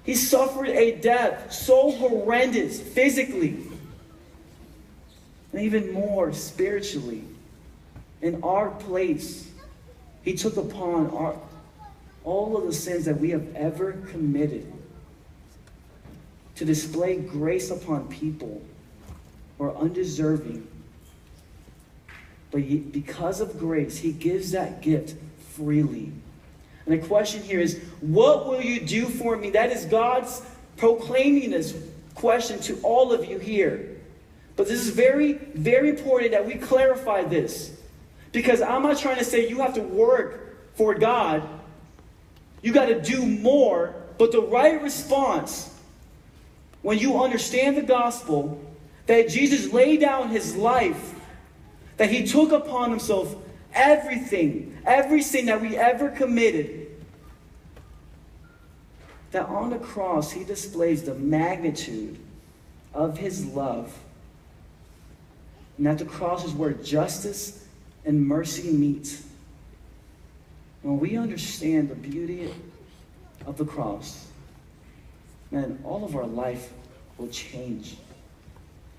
He suffered a death so horrendous physically and even more spiritually. In our place, he took upon all of the sins that we have ever committed to display grace upon people who are undeserving. But because of grace, he gives that gift freely. And the question here is, what will you do for me? That is God's proclaiming this question to all of you here. But this is very, very important that we clarify this. Because I'm not trying to say you have to work for God. You got to do more. But the right response, when you understand the gospel, that Jesus laid down his life, that he took upon himself everything, every sin that we ever committed, that on the cross he displays the magnitude of his love, and that the cross is where justice and mercy meet. When we understand the beauty of the cross, man, all of our life will change.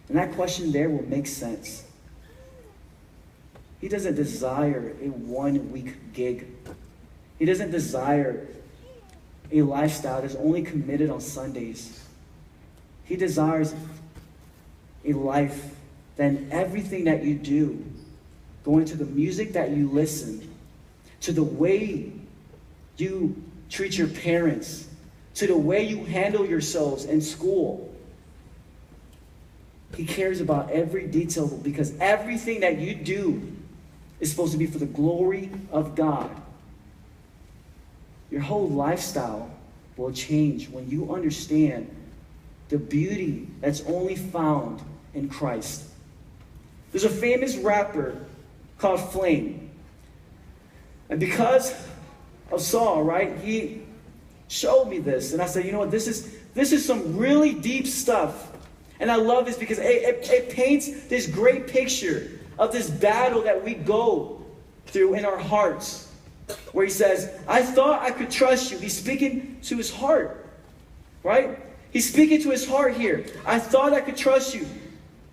And that question there will make sense. He doesn't desire a one-week gig. He doesn't desire a lifestyle that's only committed on Sundays. He desires a life that in everything that you do, going to the music that you listen, to the way you treat your parents, to the way you handle yourselves in school. He cares about every detail because everything that you do is supposed to be for the glory of God. Your whole lifestyle will change when you understand the beauty that's only found in Christ. There's a famous rapper called Flame. And because of Saul, right, he showed me this. And I said, you know what, this is some really deep stuff. And I love this because it paints this great picture of this battle that we go through in our hearts. Where he says, I thought I could trust you. He's speaking to his heart, right? He's speaking to his heart here. I thought I could trust you.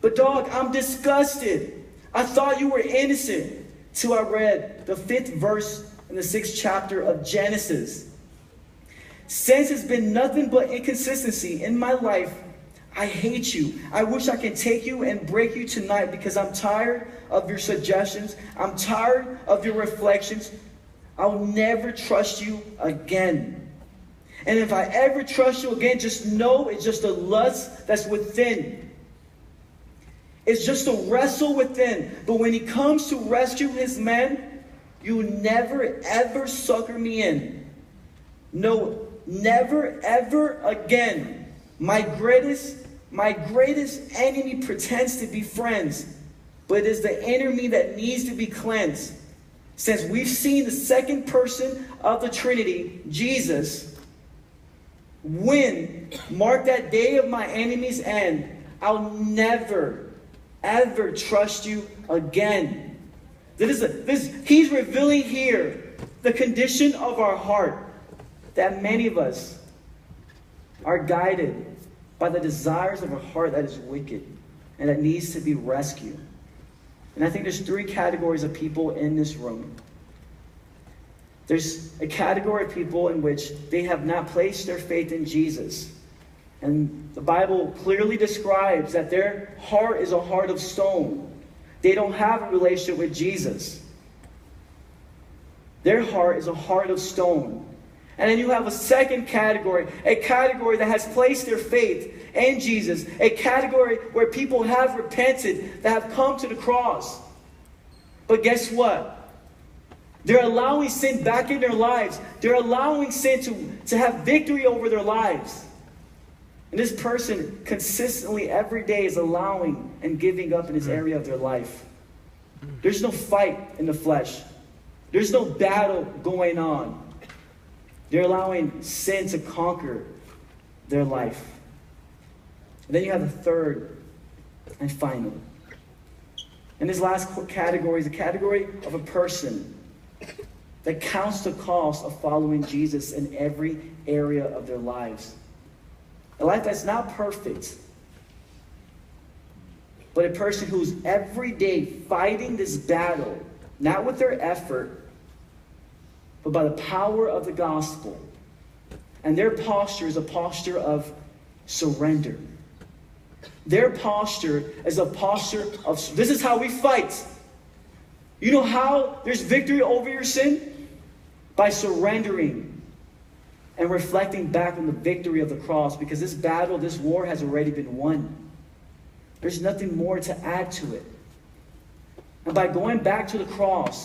But dog, I'm disgusted. I thought you were innocent. Till I read the 5th verse in the 6th chapter of Genesis. Since it's been nothing but inconsistency in my life, I hate you. I wish I could take you and break you tonight because I'm tired of your suggestions. I'm tired of your reflections. I'll never trust you again. And if I ever trust you again, just know it's just a lust that's within. It's just a wrestle within. But when he comes to rescue his men, you never ever sucker me in. No, never ever again. My greatest enemy pretends to be friends, but it is the enemy that needs to be cleansed. Since we've seen the second person of the Trinity, Jesus, mark that day of my enemy's end, I'll never, ever trust you again. He's revealing here the condition of our heart, that many of us are guided by the desires of a heart that is wicked and that needs to be rescued. And I think there's 3 categories of people in this room. There's a category of people in which they have not placed their faith in Jesus. And the Bible clearly describes that their heart is a heart of stone. They don't have a relationship with Jesus. Their heart is a heart of stone. And then you have a second category, a category that has placed their faith in Jesus, a category where people have repented, that have come to the cross. But guess what? They're allowing sin back in their lives. They're allowing sin to have victory over their lives. And this person consistently every day is allowing and giving up in this area of their life. There's no fight in the flesh. There's no battle going on. They're allowing sin to conquer their life. And then you have the third and final. And this last category is a category of a person that counts the cost of following Jesus in every area of their lives. A life that's not perfect. But a person who's every day fighting this battle, not with their effort, but by the power of the gospel. And their posture is a posture of surrender. Their posture is a posture of, this is how we fight. You know how there's victory over your sin? By surrendering and reflecting back on the victory of the cross, because this battle, this war has already been won. There's nothing more to add to it. And by going back to the cross,